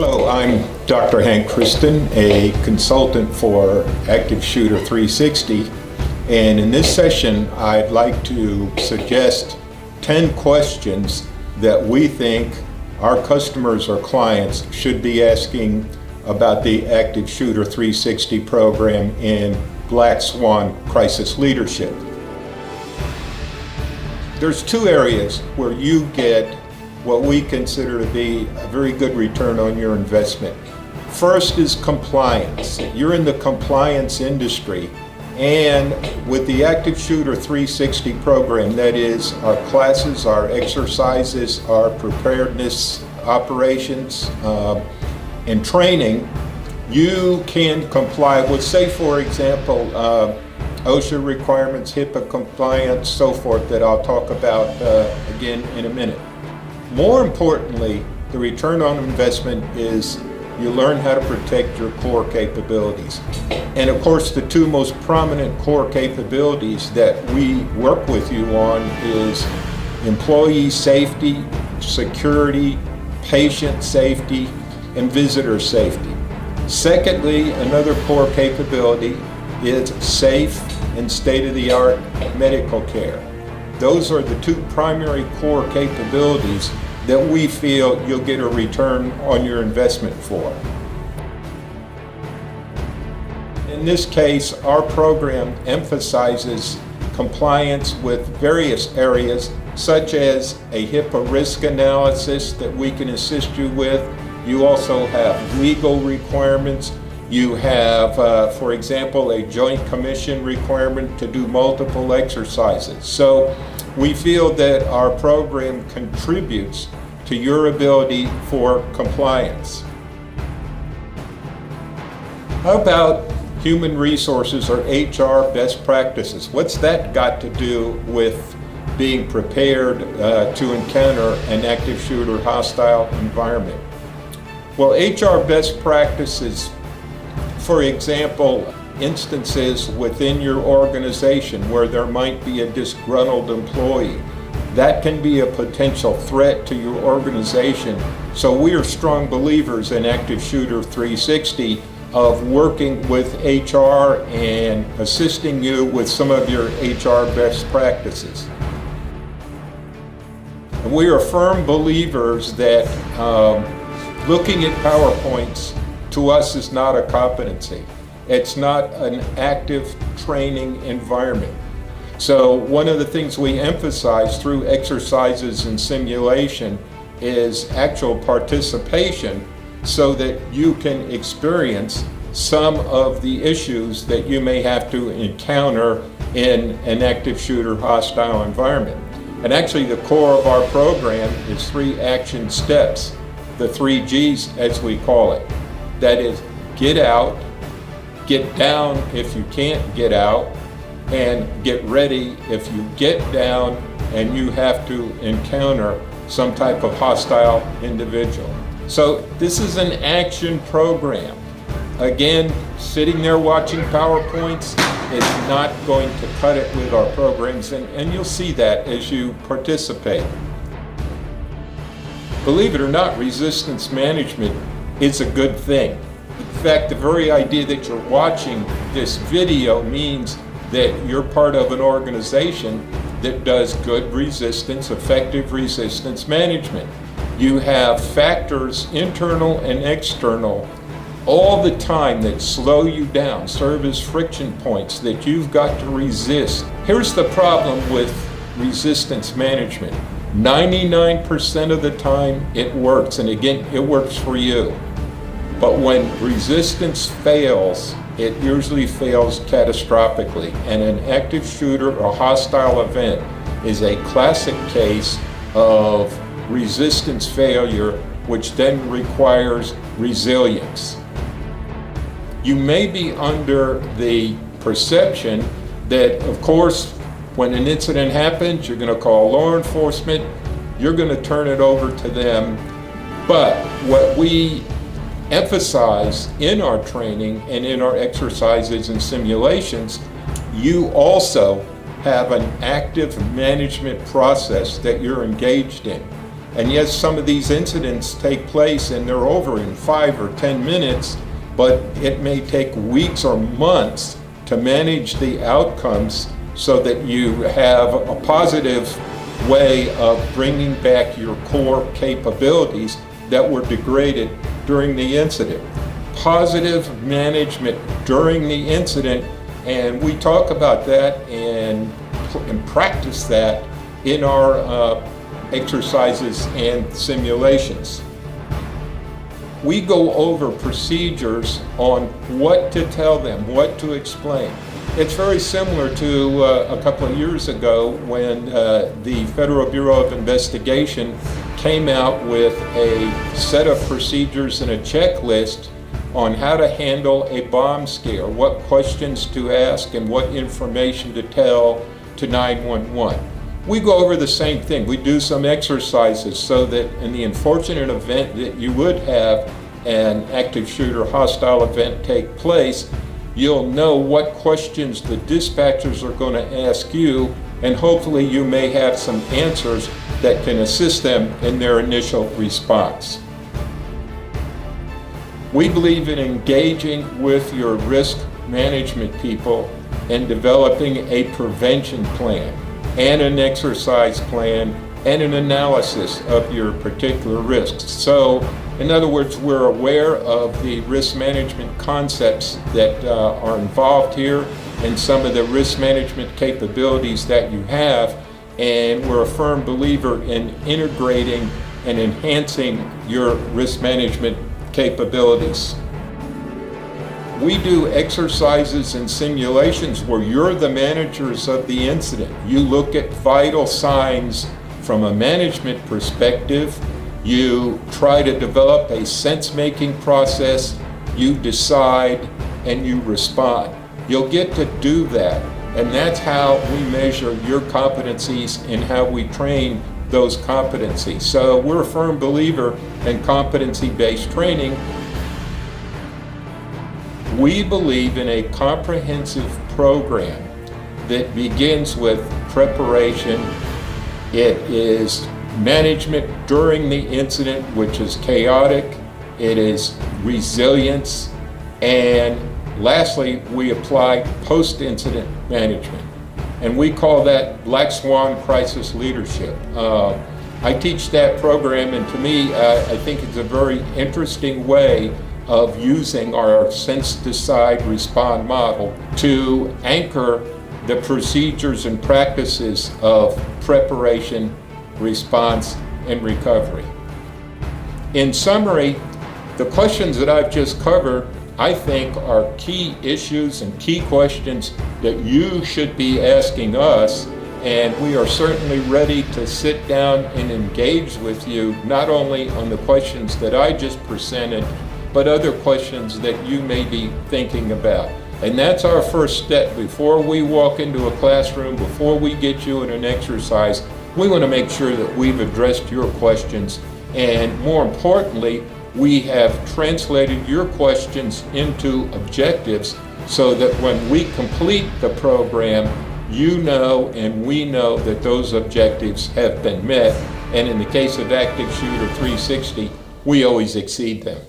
Hello, I'm Dr. Hank Kristen, a consultant for Active Shooter 360, and in this session I'd like to suggest 10 questions that we think our customers or clients should be asking about the Active Shooter 360 program in Black Swan Crisis Leadership. There's two areas where you get what we consider to be a very good return on your investment. First is compliance. You're in the compliance industry, and with the Active Shooter 360 program, that is our classes, our exercises, our preparedness operations, and training, you can comply with, say for example, OSHA requirements, HIPAA compliance, so forth, that I'll talk about again in a minute. More importantly, the return on investment is you learn how to protect your core capabilities. And of course, the two most prominent core capabilities that we work with you on is employee safety, security, patient safety, and visitor safety. Secondly, another core capability is safe and state-of-the-art medical care. Those are the two primary core capabilities that we feel you'll get a return on your investment for. In this case, our program emphasizes compliance with various areas, such as a HIPAA risk analysis that we can assist you with. You also have legal requirements. You have, for example, a Joint Commission requirement to do multiple exercises. So we feel that our program contributes to your ability for compliance. How about human resources or HR best practices? What's that got to do with being prepared to encounter an active shooter hostile environment? Well, HR best practices, for example, instances within your organization where there might be a disgruntled employee. That can be a potential threat to your organization. So we are strong believers in Active Shooter 360 of working with HR and assisting you with some of your HR best practices. And we are firm believers that looking at PowerPoints to us is not a competency. It's not an active training environment. So one of the things we emphasize through exercises and simulation is actual participation so that you can experience some of the issues that you may have to encounter in an active shooter hostile environment. And actually the core of our program is 3 action steps, the 3 Gs as we call it. That is, get out, get down if you can't get out, and get ready if you get down and you have to encounter some type of hostile individual. So this is an action program. Again, sitting there watching PowerPoints is not going to cut it with our programs, and you'll see that as you participate. Believe it or not, resistance management is a good thing. In fact, the very idea that you're watching this video means that you're part of an organization that does good resistance, effective resistance management. You have factors, internal and external, all the time that slow you down, serve as friction points that you've got to resist. Here's the problem with resistance management. 99% of the time it works, and again, it works for you. But when resistance fails, it usually fails catastrophically, and an active shooter or hostile event is a classic case of resistance failure, which then requires resilience. You may be under the perception that, of course, when an incident happens, you're going to call law enforcement, you're going to turn it over to them. But what we emphasize in our training and in our exercises and simulations, you also have an active management process that you're engaged in. And yes, some of these incidents take place and they're over in 5 or 10 minutes, but it may take weeks or months to manage the outcomes so that you have a positive way of bringing back your core capabilities that were degraded during the incident. Positive management during the incident, and we talk about that and practice that in our exercises and simulations. We go over procedures on what to tell them, what to explain. It's very similar to a couple of years ago when the Federal Bureau of Investigation came out with a set of procedures and a checklist on how to handle a bomb scare, what questions to ask and what information to tell to 911. We go over the same thing. We do some exercises so that in the unfortunate event that you would have an active shooter hostile event take place, you'll know what questions the dispatchers are going to ask you, and hopefully you may have some answers that can assist them in their initial response. We believe in engaging with your risk management people and developing a prevention plan and an exercise plan and an analysis of your particular risks. So, in other words, we're aware of the risk management concepts that are involved here and some of the risk management capabilities that you have, and we're a firm believer in integrating and enhancing your risk management capabilities. We do exercises and simulations where you're the managers of the incident. You look at vital signs from a management perspective. You try to develop a sense-making process. You decide and you respond. You'll get to do that. And that's how we measure your competencies and how we train those competencies. So we're a firm believer in competency-based training. We believe in a comprehensive program that begins with preparation. It is management during the incident, which is chaotic. It is resilience. And lastly, we apply post-incident management. And we call that Black Swan Crisis Leadership. I teach that program, and to me, I think it's a very interesting way of using our sense, decide, respond model to anchor the procedures and practices of preparation, response, and recovery. In summary, the questions that I've just covered, I think, are key issues and key questions that you should be asking us, and we are certainly ready to sit down and engage with you, not only on the questions that I just presented, but other questions that you may be thinking about. And that's our first step. Before we walk into a classroom, before we get you in an exercise, we want to make sure that we've addressed your questions, and more importantly, we have translated your questions into objectives so that when we complete the program, you know and we know that those objectives have been met. And in the case of Active Shooter 360, we always exceed them.